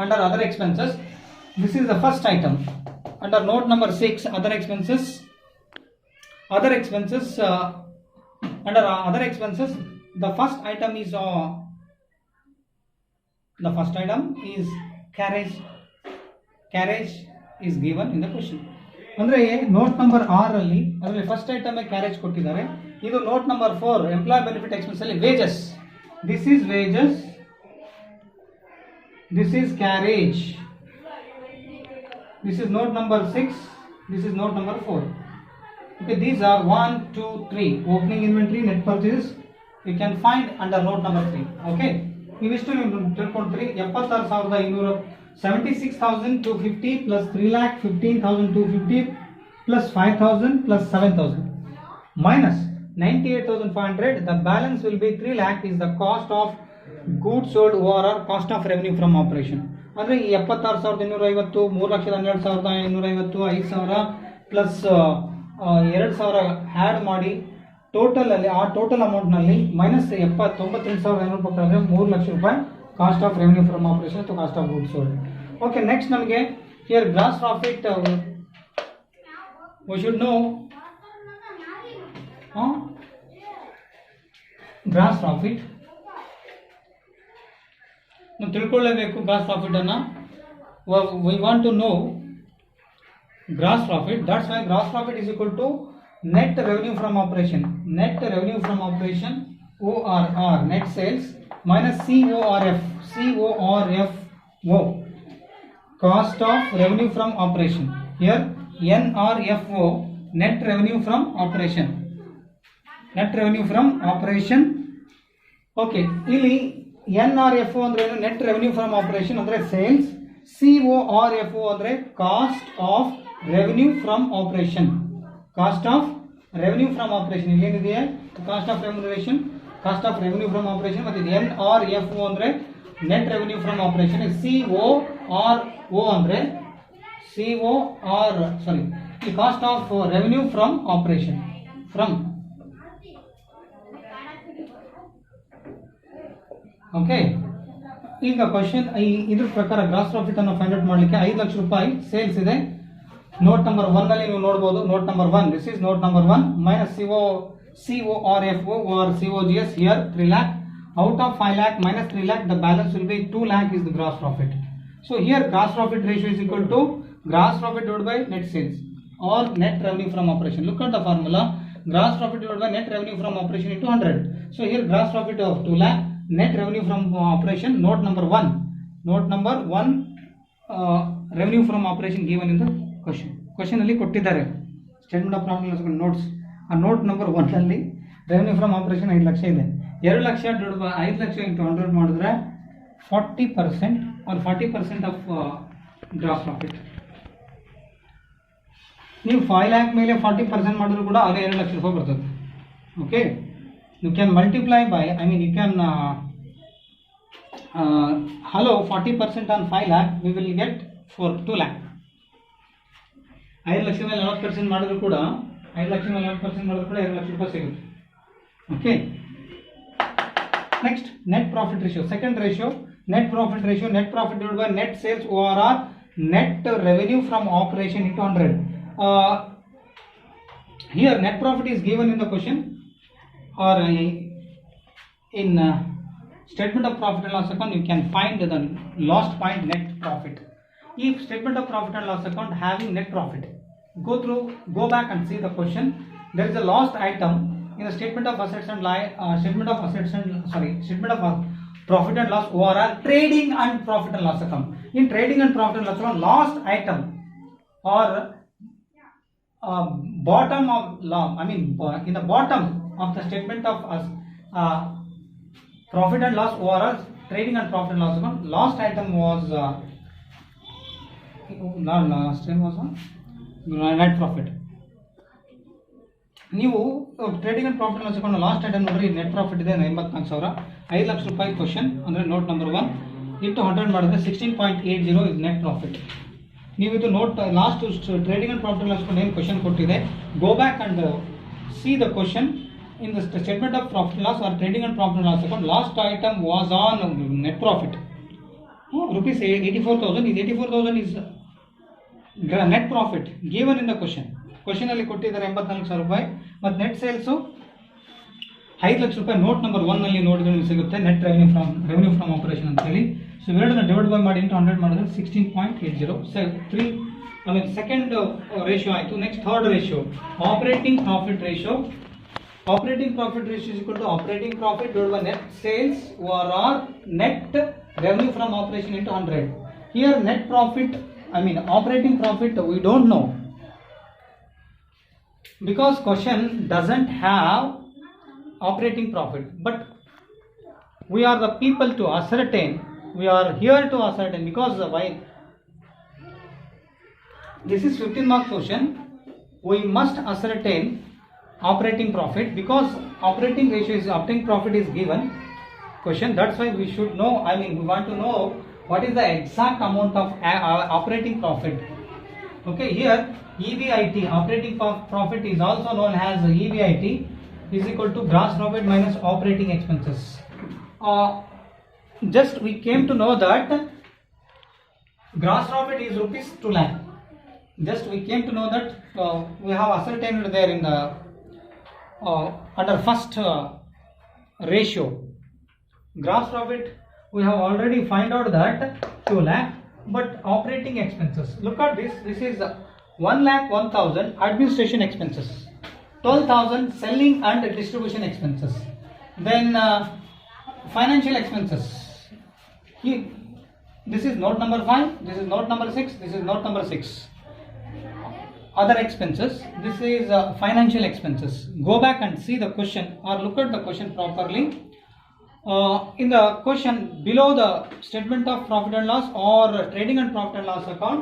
S1: under other expenses. This is the first item under note number 6, other expenses. Under other expenses, the first item is carriage. Carriage is given in the question. ಅಂದ್ರೆ note number 6 ಅಲ್ಲಿ ಅದರಲ್ಲಿ first item carriage ಕೊಟ್ಟಿದ್ದಾರೆ. ಇದು note number 4 employee benefit expense ಅಲ್ಲಿ wages. This is wages, this is carriage. This is note number 6, this is note number 4. Okay, these are 1, 2, 3 opening inventory, net purchases you can find under note number 3. Okay, ಇವಿಷ್ಟು ನೀವು ತಿಳ್ಕೊಂಡ್ರಿ. 76250, 76,250 plus 3,15,250 plus 5,000 plus 7,000 minus 98,500. The balance will be 3 lakh is the cost of goods sold or cost of revenue from operation. ಅಂದರೆ ಈ 76,250, 3,12,850, 5,000 plus 2,000 had ಮಾಡಿ total ಅಲ್ಲಿ ಆ total ಅಮೌಂಟ್ನಲ್ಲಿ minus 99,500 ಕೊಟ್ಟರೆ 3 ಲಕ್ಷ ರೂಪಾಯಿ cost of revenue from operation ಅಥವಾ cost of goods sold. Okay, next ನಮಗೆ here gross profit we should know. Gross profit ನಾವು ತಿಳ್ಕೊಳ್ಳೇಬೇಕು. ಗ್ರಾಸ್ ಪ್ರಾಫಿಟ್ ಅನ್ನ we want to know gross profit. That's why gross profit is equal to net revenue from operation. Net revenue from operation, ORR, net sales minus CORF, cost of revenue from operation. Here NRFO, net revenue from operation. Okay, ಇಲ್ಲಿ NRFO ಅಂದ್ರೆ net revenue from operation ಅಂದ್ರೆ sales, CORFO ಅಂದ್ರೆ cost of revenue from operation. Cost of revenue from operation ಇಲ್ಲಿ ಏನಿದೆ, cost of remuneration, cost of revenue from operation. ಮತ್ತು NRFO ಅಂದರೆ net revenue from operation. CORO ಅಂದರೆ ಈ cost of revenue from operation. Okay, ಈಗ question ಇದ್ರ ಪ್ರಕಾರ gross profit ಅನ್ನು ಫೈಂಡ್ ಔಟ್ ಮಾಡಲಿಕ್ಕೆ 5 ಲಕ್ಷ ರೂಪಾಯಿ ಸೇಲ್ಸ್ ಇದೆ. ನೋಟ್ ನಂಬರ್ 1 ಅಲ್ಲಿ ನೀವು ನೋಡಬಹುದು. Note number 1, this is note number 1 minus CORFO or COGS. here 3 lakh. Out of 5 lakh minus 3 lakh, the balance will be 2 lakh is the gross profit. So here gross profit ratio is equal to gross profit divided by net sales or net revenue from operation. Look at the formula, gross profit divided by net revenue from operation into 100. So here gross profit of 2 lakh, net revenue from operation. Note number 1, revenue from operation given in the question ಅಲ್ಲಿ ಕೊಟ್ಟಿದ್ದಾರೆ. Statement of profit notes. ಆ note number 1 ಅಲ್ಲಿ revenue from operation 5 lakh ಇದೆ. 2 lakh 5 lakh into 100 ಮಾಡಿದ್ರೆ 40% or 40% of gross profit. ನೀವು 5 lakh ಮೇಲೆ 40% ಮಾಡಿದ್ರು ಕೂಡ ಅದೇ 2 ಲಕ್ಷ ರೂಪಾಯಿ ಬರ್ತದೆ. Okay, you can multiply by, you can hello 40% on 5 lakh we will get for 2 lakh. 5 lakh ಮೇಲೆ 40% ಮಾಡಿದ್ರು ಕೂಡ 2 ಲಕ್ಷ ರೂಪಾಯಿ ಸಿಗುತ್ತೆ. Okay, next net profit ratio. Second ratio net profit divided by net sales ORR, net revenue from operation into 100. Here net profit is given in the question or in statement of profit and loss account. You can find the last point, net profit. If statement of profit and loss account having net profit, go back and see the question. There is a lost item in the statement of assets and statement of profit and loss overall trading and profit and loss account. In trading and profit and loss account, lost item or bottom of law, in the bottom of the statement of profit and loss overall trading and profit and loss account, lost item was net profit. ನೀವು trading and profit loss account last item ನೋಡ್ರಿ net profit ಇದೆ 84,000 5 ಲಕ್ಷ ರೂಪಾಯಿ question ಅಂದರೆ note number 1 into 100 ಮಾಡಿದ್ರೆ 16.80 is net profit. ನೀವು ಇದು note last trading and profit loss account ಏನು question ಕೊಟ್ಟಿದೆ, go back and see the question in the statement of profit loss or trading and profit loss account. Last item was on net profit rupees 84,000 is 84,000 is net profit given in the question. Question ಅಲ್ಲಿ ಕೊಟ್ಟಿದ್ದಾರೆ 84,000 ರೂಪಾಯಿ ಮತ್ತು net sales 5 lakh ರೂಪಾಯಿ. Note number 1 ನಲ್ಲಿ ನೋಡಿದ್ರೆ ಸಿಗುತ್ತೆ net revenue from operation ಅಂತ ಹೇಳಿ. ಸೊ ಇವೆರಡನ್ನ ಡಿವೈಡ್ ಬೈ ಮಾಡಿ ಇಂಟು 100 ಮಾಡಿದ್ರೆ 16.80. ಸೆಕೆಂಡ್ ರೇಷಿಯೋ ಆಯಿತು. Next third ratio operating profit ratio. Operating profit ratio is equal to operating profit divided by net sales or net revenue from operation into 100. Here net profit, operating profit we don't know because question doesn't have operating profit, but we are the people to ascertain, we are here to ascertain because why this is 15 mark question, we must ascertain operating profit because operating profit is given question. That's why we should know, we want to know what is the exact amount of operating profit. Okay, here EBIT, operating profit is also known as EBIT, is equal to gross profit minus operating expenses. Just we came to know that gross profit is rupees 2 lakh. Just we came to know that we have ascertained there in the under first ratio gross profit we have already find out that 2 lakh, but operating expenses, look at this is 1,01,000 administration expenses, 12,000 selling and distribution expenses, then financial expenses. This is note number 5, this is note number 6, this is note number 6. Other expenses, this is financial expenses. Go back and see the question or look at the question properly. In the question below the statement of profit and loss or trading and profit and loss account,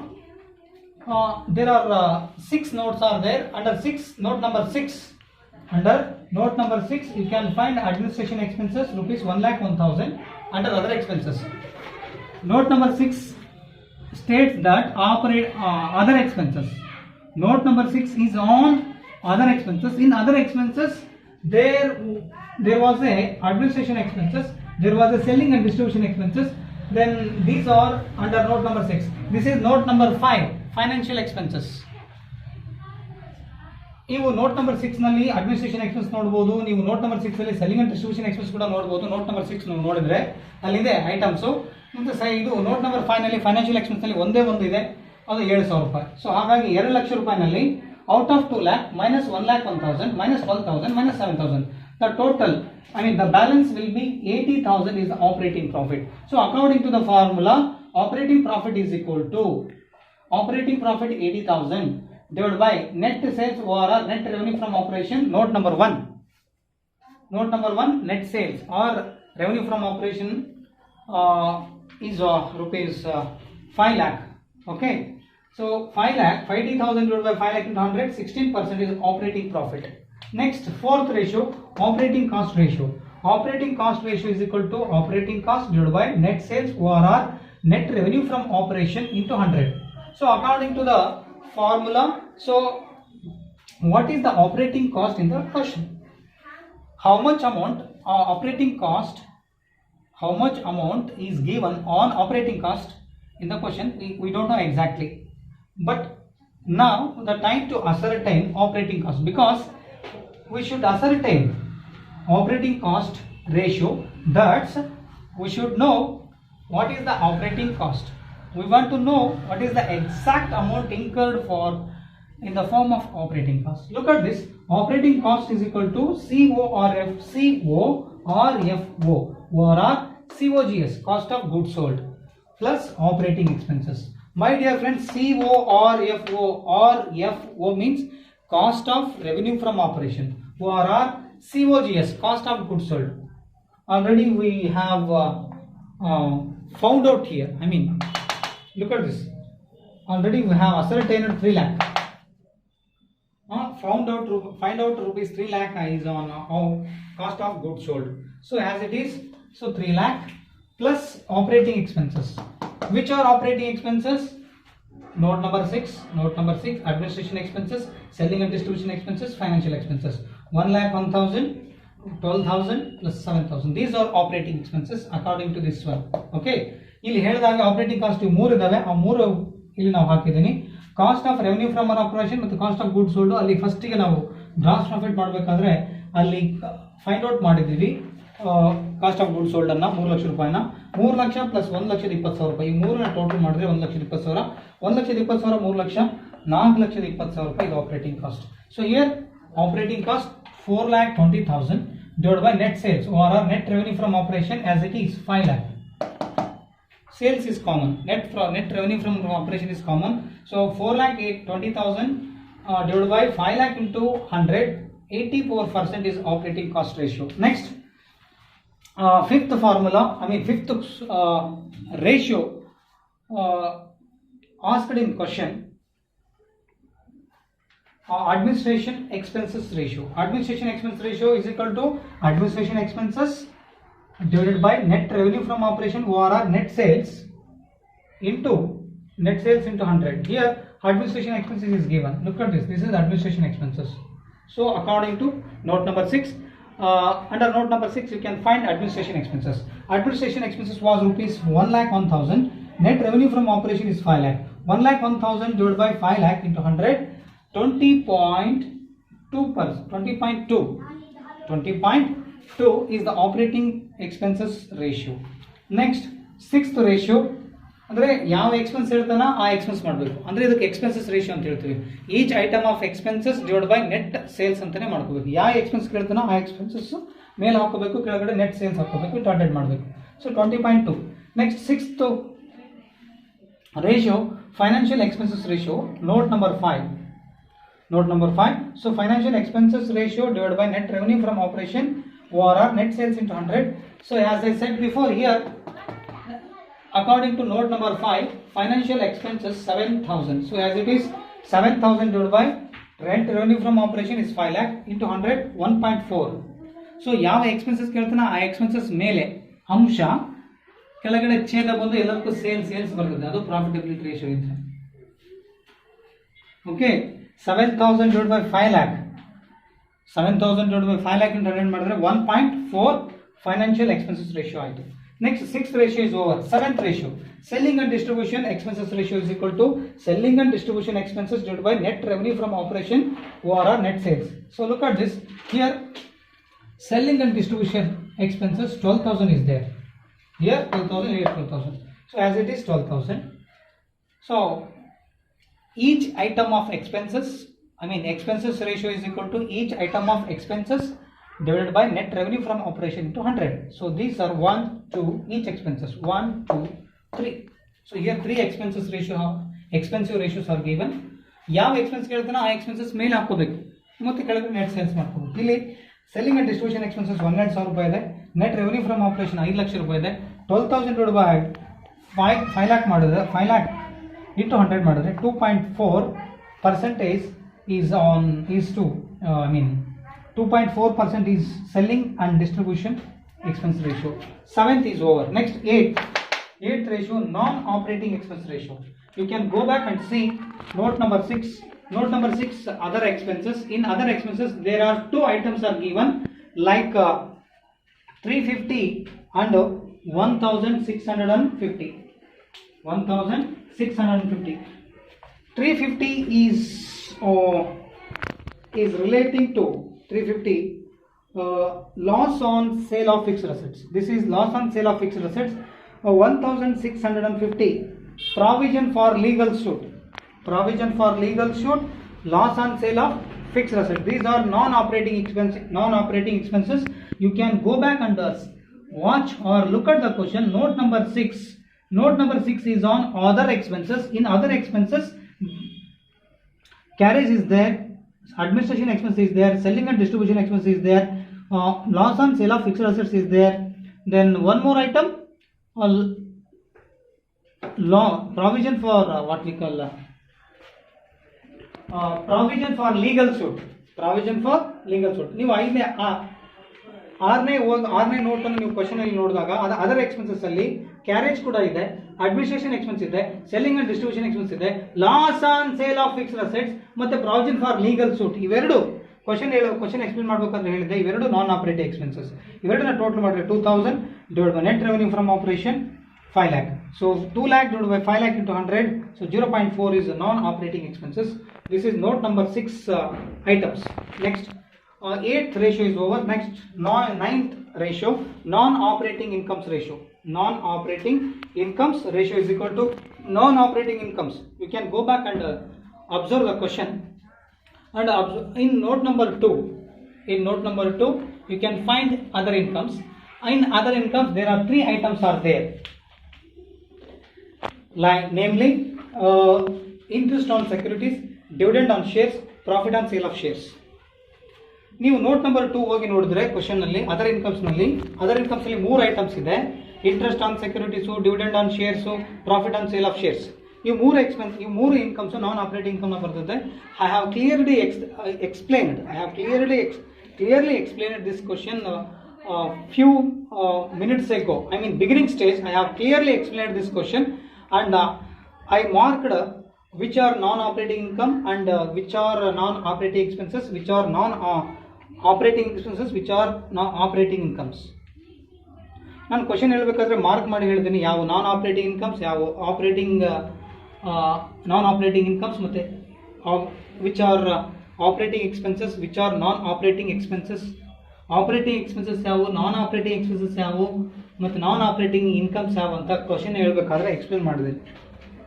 S1: there are 6 notes are there. Under 6, note number 6, under note number 6 you can find administration expenses rupees 1,01,000 under other expenses. Note number 6 states that other expenses. Note number 6 is on other expenses. In other expenses there was a administration expenses, there was a selling and distribution expenses, then these are under note number 6. This is note number 5, financial expenses. ನೀವು note number 6 ನಲ್ಲಿ administration expense ನೋಡಬಹುದು, ನೀವು note number 6 ಅಲ್ಲಿ selling and distribution expense ಕೂಡ ನೋಡಬಹುದು. Note number 6 ನೋಡಿದ್ರೆ ಅಲ್ಲಿದೆ items. ಮತ್ತೆ ಇದು ನೋಟ್ ನಂಬರ್ 5 ನಲ್ಲಿ ಫೈನಾನ್ಷಿಯಲ್ ಎಕ್ಸ್ಪೆನ್ಸ್ ನಲ್ಲಿ ಒಂದೇ ಒಂದು ಇದೆ, ಅದು 7,000 ರೂಪಾಯಿ. ಸೊ ಹಾಗಾಗಿ 2 ಲಕ್ಷ ರೂಪಾಯಿನಲ್ಲಿ out of 2 lakh minus 1,01,000 minus 12,000 minus 7,000, the total, the balance will be 80,000 is the operating profit. So according to the formula, operating profit is equal to operating profit 80,000 divided by net sales or net revenue from operation. Note number 1, net sales or revenue from operation is rupees 5 lakh. Okay, so 5 lakh, 50,000 divided by 5 lakh into 100, 16% is operating profit. Next, fourth ratio, operating cost ratio. Operating cost ratio is equal to operating cost divided by net sales or net revenue from operation into 100. So according to the formula, so what is the operating cost in the question? How much amount operating cost, how much amount is given on operating cost in the question, we don't know exactly. But now the time to ascertain operating cost, because we should ascertain operating cost ratio, that's we should know what is the operating cost. we want to know what is the exact amount incurred for in the form of operating cost. Look at this. Operating cost is equal to COGS, cost of goods sold, plus operating expenses. My dear friends, CORFO means cost of revenue from operation. COGS, cost of goods sold. Already we have found out here. I mean, look at this. Already we have ascertained 3 lakh. Find out rupees 3 lakh is on cost of goods sold. So as it is, so 3 lakh plus operating expenses. Which are operating expenses? Note number 6. Administration expenses, selling and distribution expenses, financial expenses. 1 lakh 1,000, 12,000 plus 7,000. These are operating expenses according to this one. Okay. ಇಲ್ಲಿ ಹೇಳಿದಾಗ operating cost 3 ಇದಾವೆ. ಆ 3 ಇಲ್ಲಿ ನಾವು ಹಾಕಿದ್ದೀನಿ. Cost of revenue from an operation ಮತ್ತು cost of goods sold. ಅಲ್ಲಿ ಫಸ್ಟಿಗೆ ನಾವು ಗ್ರಾಸ್ ಪ್ರಾಫಿಟ್ ಮಾಡಬೇಕಾದ್ರೆ ಅಲ್ಲಿ ಫೈಂಡ್ ಔಟ್ ಮಾಡಿದ್ದೀವಿ ಕಾಸ್ಟ್ ಆಫ್ ಗುಡ್ಸ್ ಸೋಲ್ಡ್ ಅನ್ನ 3 ಲಕ್ಷ ರೂಪಾಯಿನ. 3 ಲಕ್ಷ ಪ್ಲಸ್ 1,20,000 ರೂಪಾಯಿ. ಈ ಮೂರನ್ನ ಟೋಟಲ್ ಮಾಡಿದ್ರೆ 1,20,000. 1,20,000 3 ಲಕ್ಷ 4,20,000 ರೂಪಾಯಿ ಇದು operating cost. So here operating cost 4,20,000 divided by net sales or net revenue from operation as it is 5 lakh. Sales is common. Net revenue from operation is common. So 4,20,000 divided by 5 lakh into 100. 84% is operating cost ratio. Next, fifth formula. Fifth ratio asked in question. Administration expenses ratio. Administration expense ratio is equal to administration expenses divided by net revenue from operation or net sales into 100. Here administration expenses is given. Look at this. This is administration expenses. So according to note number 6, under note number 6 you can find administration expenses. Administration expenses was rupees 1,01,000. Net revenue from operation is 5 lakh. 1,01,000 divided by 5 lakh into 100. 20.2 is the operating expenses ratio. Next, sixth ratio ಅಂದ್ರೆ ಯಾವ expense ಹೇಳ್ತಾನ ಆ expense ಮಾಡಬೇಕು. ಅಂದ್ರೆ ಇದಕ್ಕೆ expenses ratio ಅಂತ ಹೇಳ್ತೀವಿ. Each item of expenses divide by net sales ಅಂತಾನೆ ಮಾಡ್ಕೋಬೇಕು. ಯಾವ ಎಕ್ಸ್ಪೆನ್ಸ್ ಕೇಳ್ತಾನೋ ಆ ಎಕ್ಸ್ಪೆನ್ಸಸ್ ಮೇಲೆ ಹಾಕೋಬೇಕು, ಕೆಳಗಡೆ ನೆಟ್ ಸೇಲ್ಸ್ ಹಾಕೋಬೇಕು, ಟಾರ್ಗೆಟ್ ಮಾಡಬೇಕು. So 20.2. Next sixth ratio financial expenses ratio. Note number 5. So financial expenses ratio divided by net revenue from operation or net sales into 100. So as I said before, here according to note number 5, financial expenses 7,000. So as it is 7,000 divided by rent revenue from operation is 5 lakh into 100, 1.4. So ಯಾವ expenses ಕೇಳ್ತಾನ ಆ expenses ಮೇಲೆ ಅಂಶ ಕೆಳಗಡೆ ಛೇದ ಬಂದು ಎಲ್ಲದಕ್ಕೂ sales ಬರ್ತದೆ. ಅದು ಪ್ರಾಫಿಟಬಿಲಿಟಿ ರೇಷಿಯೋ ಇದ್ರೆ. Okay. 7,000 divided by 5 lakh. 7,000 divided by 5 lakh into 100 ಮಾಡಿದ್ರೆ 1.4 financial expenses ratio ಆಯಿತು. Next, sixth ratio is over. Seventh ratio, selling and distribution expenses ratio is equal to selling and distribution expenses divided by net revenue from operation or net sales. So look at this. Here, selling and distribution expenses 12,000 is there. Here 12,000, here 12,000. So as it is 12,000. So each item of expenses, expenses ratio is equal to each item of expenses divided by net revenue from operation into 100. So these are 1, 2, each expenses 1, 2, 3. So here 3 expenses ratio, expensive ratios are given. ಯಾವ expense ಕೇಳ್ತಾನೋ ಆ expenses ಮೇಲೆ ಹಾಕೋಬೇಕು ಮತ್ತೆ ಕೆಳಗಡೆ net sales ಮಾಡ್ಕೋಬೇಕು. ಇಲ್ಲಿ selling and distribution expenses 12,000 ರೂಪಾಯಿ ಇದೆ. Net revenue from operation 5 lakh ರೂಪಾಯಿ ಇದೆ. 12,000 divided by 5 lakh ಮಾಡಿದ್ರೆ 5 lakh into 100 ಮಾಡಿದ್ರೆ 2.4% is to 2.4% is selling and distribution expense ratio. 7th is over. Next, 8th ratio, non-operating expense ratio. You can go back and see note number 6. Note number 6, other expenses. In other expenses, there are 2 items are given like 350 and 1,650. 1,650. 350 is relating to 350 loss on sale of fixed assets. This is loss on sale of fixed assets. 1,650 provision for legal suit, provision for legal suit, loss on sale of fixed assets. These are non-operating expenses. You can go back and watch or look at the question. Note number 6. Note number 6 is on other expenses. In other expenses, carriage is there, administration expense is there, selling and distribution expense is there, loss on sale of fixed assets is there. Then one more item, provision for what we call provision for legal suit. Provision for legal suit. ನೀವು ಆರನೇ note ಅನ್ನು ನೀವು question ಅಲ್ಲಿ ನೋಡಿದಾಗ other expenses ಅಲ್ಲಿ carriage ಕೂಡ ಇದೆ, administration expense ಇದೆ, ಸೆಲ್ಲಿಂಗ್ ಅಂಡ್ ಡಿಸ್ಟ್ರಿಬ್ಯೂಷನ್ ಎಕ್ಸ್ಪೆನ್ಸ್ ಇದೆ, loss on sale of fixed assets ಮತ್ತೆ ಪ್ರಾವಿಷನ್ ಫಾರ್ ಲೀಗಲ್ ಸೂಟ್. ಇವೆರಡು ಕ್ವಶನ್ ಎಕ್ಸ್ಪ್ಲೇನ್ ಮಾಡಬೇಕಂದ್ರೆ ಹೇಳಿದೆ, ಇವೆರಡು ನಾನ್ ಆಪರೇಟಿವ್ ಎಕ್ಸ್ಪೆನ್ಸಸ್. ಇವೆರಡನ್ನ ಟೋಟಲ್ ಮಾಡಿದ್ರೆ 2000 divide by net revenue from operation 5 lakh. So 2 lakh divided by 5 lakh into 100. So 0.4 is non-operating expenses. This is note number 6 items. Next, 8th ratio is over. Next, 9th ratio, non-operating incomes ratio. Non-operating incomes ratio is equal to non-operating incomes. You can go back and observe the question. And in note number 2, you can find other incomes. In other incomes, there are 3 items are there. Namely, interest on securities, dividend on shares, profit on sale of shares. ನೀವು note number 2 ಹೋಗಿ ನೋಡಿದ್ರೆ question ಅಲ್ಲಿ other incomes ನಲ್ಲಿ 3 items ಇದೆ. Interest on securities, dividend on shares, profit on sale of shares. ಈ 3 incomes ನಾನ್ operating income ನ ಬರ್ತದೆ. I have clearly explained this question few minutes ago. I mean beginning stage, I have clearly explained this question. And I marked which are non-operating income and which are non-operating expenses, which are non-operating expenses, which are non-operating incomes. ನಾನು question ಹೇಳಬೇಕಾದ್ರೆ mark ಮಾಡಿ ಹೇಳ್ತೀನಿ ಯಾವ ನಾನ್ operating incomes, ಯಾವ ನಾನ್ operating incomes, ಮತ್ತೆ which are operating expenses, which are non operating expenses, operating expenses ಯಾವುವು, ನಾನ್ operating expenses ಯಾವುವು, ಮತ್ತು ನಾನ್ ಆಪರೇಟಿಂಗ್ ಇನ್ಕಮ್ಸ್ ಯಾವ ಅಂತ ಕ್ವಶನ್ ಹೇಳಬೇಕಾದ್ರೆ ಎಕ್ಸ್ಪ್ಲೇನ್ ಮಾಡಿದೆ.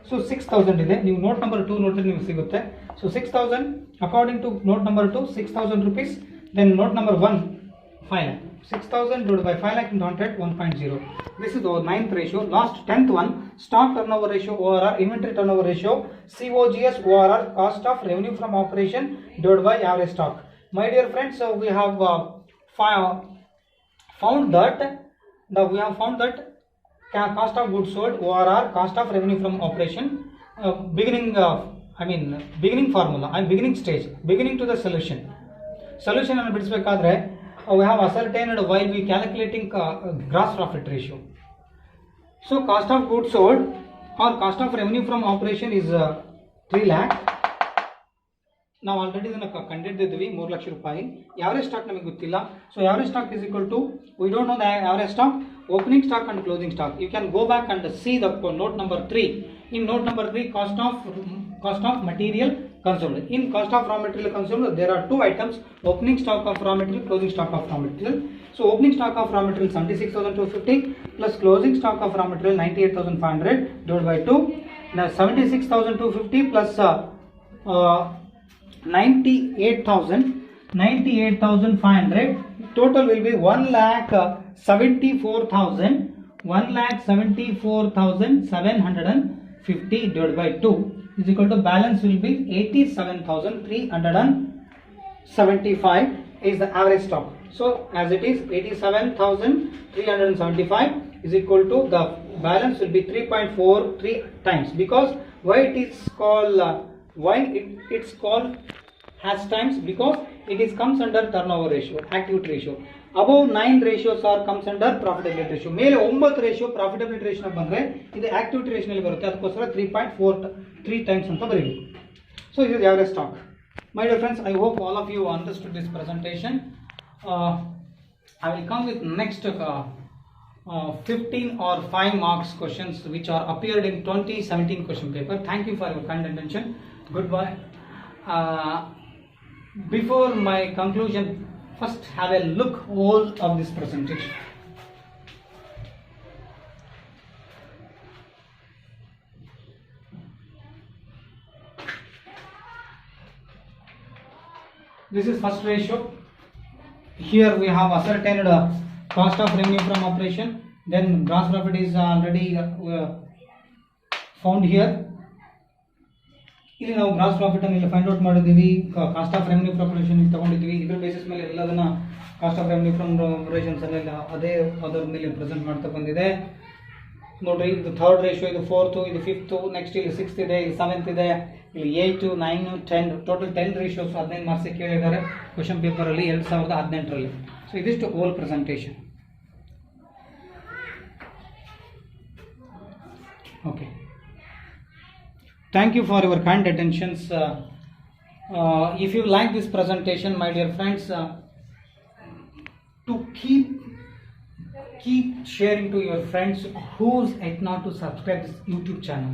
S1: ಸೊ 6000 ಇದೆ. ನೀವು ನೋಟ್ ನಂಬರ್ 2 ನೋಡಿದ್ರೆ ನಿಮಗೆ ಸಿಗುತ್ತೆ. So 6000 according to note number 2 6000 rupees. Then note number 1 5 lakh. 6000 divided by 5 lakh into 100 1.0. This is our 9th ratio. Last 10th one, stock turnover ratio ORR, inventory turnover ratio, COGS ORR, cost of revenue from operation divided by average stock. My dear friends, so we have found that cost of goods sold ORR, cost of revenue from operation, beginning formula and beginning stage, beginning to the solution ಅನ್ನು ಬಿಡಿಸಬೇಕಾದ್ರೆ we have ascertained while we calculating gross profit ratio. So cost of goods sold or cost of revenue from operation is 3 lakh. ನಾವು already ಇದನ್ನು ಕಂಡಿದ್ದೀವಿ 3 ಲಕ್ಷ ರೂಪಾಯಿ. Average stock ನಮಗೆ ಗೊತ್ತಿಲ್ಲ. So average stock is equal to we don't know the average stock, opening stock and closing stock. You can go back and see the note number 3. In note number 3, cost of material consumed. In cost of raw material consumed, there are 2 items: opening stock of raw material, closing stock of raw material. So opening stock of raw material 76,250 plus closing stock of raw material 98,500 divided by 2. Now 76,250 plus 98,500, total will be 1,74,750 divided by 2 is equal to balance will be 87,375 is the average stock. So as it is 87,375 is equal to the balance will be 3.43 times. Because why it is called it's called has times, because it is comes under turnover ratio, activity ratio. Above 9 ratios are comes under profitability ratio. ಮೇಲೆ 9 ratio profitability ratio ಬಂದ್ರೆ ಇದು activity ratio ನಲ್ಲಿ ಬರುತ್ತೆ. ಅದಕ್ಕೋಸ್ಕರ 3.43 times ಅಂತ ಬರೀಬೇಕು. So ಇದು average stock. My dear friends, I hope all of you understood this presentation. I will come with next 15 or 5 marks questions which are appeared in 2017 question paper. Thank you for your kind attention. Goodbye. Before my conclusion, first have a look all of this presentation. This is first ratio. Here we have ascertained cost of revenue from operation. Then gross profit is already found here. ಇಲ್ಲಿ ನಾವು gross profit ಅನ್ನು ಇಲ್ಲಿ find out ಮಾಡಿದ್ದೀವಿ. Cost of revenue from operation ತಗೊಂಡಿದ್ದೀವಿ. ಇದ್ರ basis ಮೇಲೆ ಎಲ್ಲದನ್ನ cost of revenue from operations ಎಲ್ಲ ಅದೇ ಅದರ ಮೇಲೆ ಪ್ರೆಸೆಂಟ್ ಮಾಡ್ತಾ ಬಂದಿದೆ. ನೋಡ್ರಿ, ಇದು ಥರ್ಡ್ ರೇಷಿಯೋ, ಇದು ಫೋರ್ತು, ಇದು ಫಿಫ್ತು, ನೆಕ್ಸ್ಟ್ ಇಲ್ಲಿ ಸಿಕ್ಸ್ತ್ ಇದೆ, ಇಲ್ಲಿ ಸೆವೆಂತ್ ಇದೆ, ಇಲ್ಲಿ 8, 9, 10 ಟೋಟಲ್ 10 ರೇಷಿಯೋಸ್ 15 ಮಾರ್ಕ್ಸ್ ಕೇಳಿದ್ದಾರೆ ಕ್ವಶನ್ ಪೇಪರಲ್ಲಿ 2018ರಲ್ಲಿ. ಸೊ ಇದಿಷ್ಟು whole presentation. Okay, thank you for your kind attentions. If you like this presentation, my dear friends, to keep sharing to your friends who's yet not to subscribe this YouTube channel.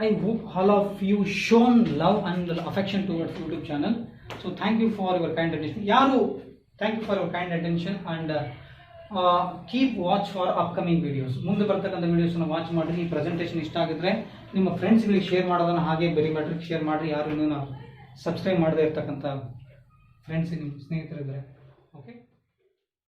S1: I hope all of you shown love and affection towards YouTube channel. So thank you for your kind attention. Thank you for your kind attention and keep watch for upcoming videos. ಮುಂದೆ ಬರ್ತಕ್ಕಂಥ ವಿಡಿಯೋಸ್ನ watch ಮಾಡಿರಿ. ಈ presentation ಇಷ್ಟ ಆಗಿದ್ರೆ ನಿಮ್ಮ ಫ್ರೆಂಡ್ಸ್ಗಳಿಗೆ share ಮಾಡೋದನ್ನು ಹಾಗೆ ಬೆರಿಬೇಡ್ರಿ, share ಮಾಡಿರಿ. ಯಾರು ಇನ್ನೂ ಸಬ್ಸ್ಕ್ರೈಬ್ ಮಾಡದೇ ಇರ್ತಕ್ಕಂಥ ಫ್ರೆಂಡ್ಸ್ ನಿಮ್ಮ ಸ್ನೇಹಿತರಿದ್ದಾರೆ. ಓಕೆ.